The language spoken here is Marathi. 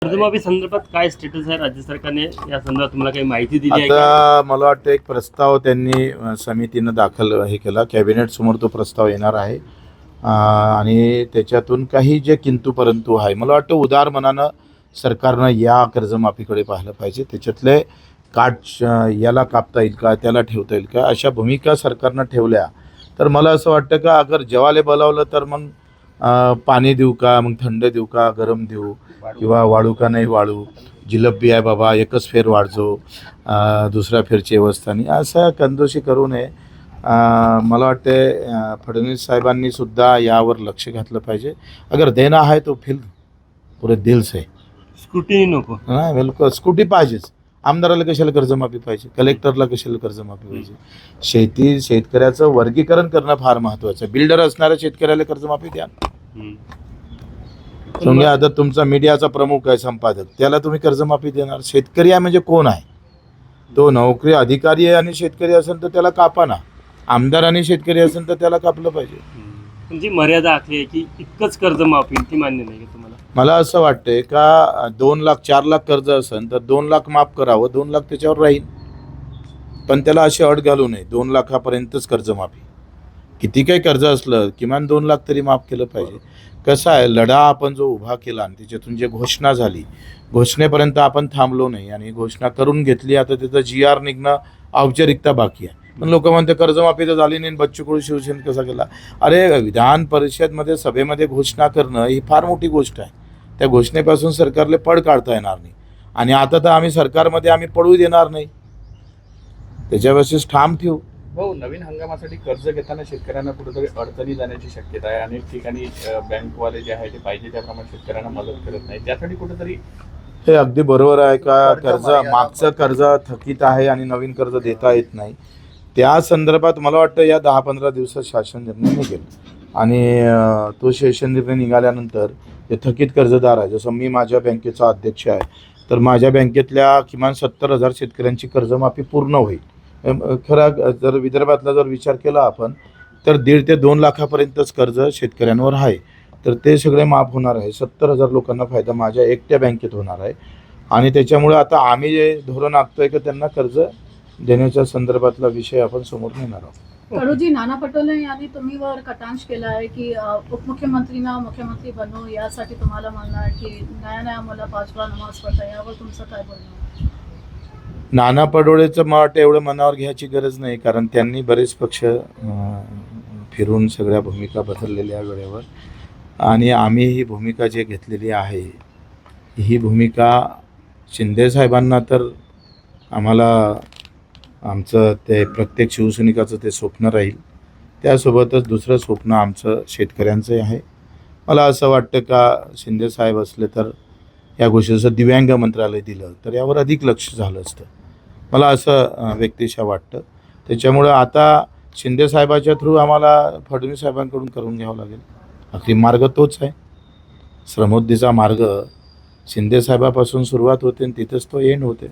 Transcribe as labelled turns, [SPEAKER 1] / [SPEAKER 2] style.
[SPEAKER 1] कर्जमाफी संदर्भात काय स्टेटस आहे? राज्य सरकारने या संदर्भात तुम्हाला काही माहिती दिली आहे का?
[SPEAKER 2] आता मला वाटतं एक प्रस्ताव त्यांनी समितीनं दाखल केला, कॅबिनेट समोर तो प्रस्ताव येणार आहे आणि त्याच्यातून काही जे किंतु परंतु आहे, मला वाटतं उदार मनानं सरकारनं या कर्जमाफीकडे पाहिलं पाहिजे. त्याच्यातले काट याला कापता येईल का, त्याला ठेवता येईल का, अशा भूमिका सरकारनं ठेवल्या तर मला असं वाटतं का अगर जेवाले बोलावलं तर मग पाणी देऊ का, मग थंड देऊ का, गरम देऊ, किंवा वाळू का नाही वाळू, जिलबी आहे बाबा एकच फेर वाढजो, दुसऱ्या फेरची व्यवस्था नाही, असं कंजूसी करू नये. मला वाटते फडणवीस साहेबांनी सुद्धा यावर लक्ष घातलं पाहिजे. अगर देना है तो फिर पुरे दिल से,
[SPEAKER 1] स्क्रुटिनी नको.
[SPEAKER 2] नाही बिलकुल स्कूटी पाहिजेच. आमदाराला कशाला कर्जमाफी पाहिजे, कलेक्टरला कशाला कर्जमाफी पाहिजे. शेतकऱ्याचं वर्गीकरण करणं फार महत्त्वाचं आहे. बिल्डर असणाऱ्या शेतकऱ्याला कर्जमाफी द्या. समजा आता तुमचा मीडियाचा प्रमुख आहे, संपादक, त्याला तुम्ही कर्जमाफी देणार. शेतकरी आहे म्हणजे कोण आहे? तो नोकरी अधिकारी आहे आणि शेतकरी असेल तर त्याला कापा ना. आमदार आणि शेतकरी असेल तर त्याला कापलं पाहिजे.
[SPEAKER 1] पण जी मर्यादा आखली आहे की इतकंच कर्जमाफी, ती मान्य नाही का तुम्हाला?
[SPEAKER 2] मला असं वाटतंय का 2 लाख 4 लाख कर्ज असेल तर 2 लाख माफ करावं, 2 लाख त्याच्यावर राहील. पण त्याला अशी अट घालू नये 2 लाखापर्यंतच कर्जमाफी. किती काही कर्ज असलं किमान 2 लाख तरी माफ केलं पाहिजे. कसं आहे, लढा आपण जो उभा केला आणि त्याच्यातून जे घोषणा झाली, घोषणेपर्यंत आपण थांबलो नाही आणि घोषणा करून घेतली. आता त्याचं GR निघणं औपचारिकता बाकी आहे. पण लोक म्हणते कर्जमाफी तर झाली नाही, बच्चू कडू शिवसेनेत कसा केला. अरे विधान परिषदमध्ये सभेमध्ये घोषणा करणं ही फार मोठी गोष्ट आहे. त्या घोषणेपासून सरकारला पळ काढता येणार नाही आणि आता तर आम्ही सरकारमध्ये आम्ही पडू देणार नाही, त्याच्यापाशीच ठाम ठेवू.
[SPEAKER 3] भाऊ, नवीन हंगामासाठी कर्ज घेताना शेतकऱ्यांना कुठेतरी अडचणी जाण्याची शक्यता आहे. अनेक ठिकाणी बँकवाले जे आहे ते पाहिजे त्याप्रमाणे शेतकऱ्यांना मदत करत नाही. त्यासाठी कुठेतरी
[SPEAKER 2] हे अगदी बरोबर आहे का कर्ज मागचं कर्ज थकीत आहे आणि नवीन कर्ज देता येत नाही. त्या संदर्भात मला वाटतं या 10-15 दिवसात शासन निर्णय निघेल आणि तो शासन निर्णय निघाल्यानंतर जे थकीत कर्जदार आहे, जसं मी माझ्या बँकेचा अध्यक्ष आहे, तर माझ्या बँकेतल्या किमान 70,000 शेतकऱ्यांची कर्जमाफी पूर्ण होईल. खरं जर विदर्भातला जर विचार केला आपण तर 1.5 ते 2 लाखापर्यंतच कर्ज शेतकऱ्यांवर आहे. तर ते सगळे माफ होणार आहे. 70,000 लोकांना फायदा माझ्या एकट्या बँकेत होणार आहे आणि त्याच्यामुळे आता आम्ही जे धोरण आखतोय की त्यांना कर्ज देण्याच्या संदर्भातला विषय आपण समोर नेणार आहोत.
[SPEAKER 4] कडूजी, नाना पटोले यांनी तुम्ही वर कटाक्ष केला आहे की उपमुख्यमंत्रीना मुख्यमंत्री बनू, यासाठी तुम्हाला म्हणणार की नया मला 5 बार नमाज पडता, यावर तुमचं काय बोलणं?
[SPEAKER 2] नाना पटोलेचं मला वाटतं एवढं मनावर घ्यायची गरज नाही, कारण त्यांनी बरेच पक्ष फिरून सगळ्या भूमिका बदललेल्या वेळेवर आणि आम्ही ही भूमिका जे घेतलेली आहे ही भूमिका शिंदे साहेबांना तर आम्हाला आमचं ते प्रत्येक शिवसैनिकाचं ते स्वप्न राहील. त्यासोबतच दुसरं स्वप्न आमचं शेतकऱ्यांचं आहे. मला असं वाटतं का शिंदे साहेब असले तर या गोष्टीचं दिव्यांग मंत्रालय दिलं तर यावर अधिक लक्ष झालं असतं, मला असं व्यक्तिशः वाटतं. त्याच्यामुळं आता शिंदे साहेबाच्या थ्रू आम्हाला फडणवीस साहेबांकडून करून घ्यावं लागेल. आखरी मार्ग तोच आहे. श्रमोद्धीचा मार्ग शिंदे साहेबापासून सुरुवात होते आणि तिथंच तो एंड होते.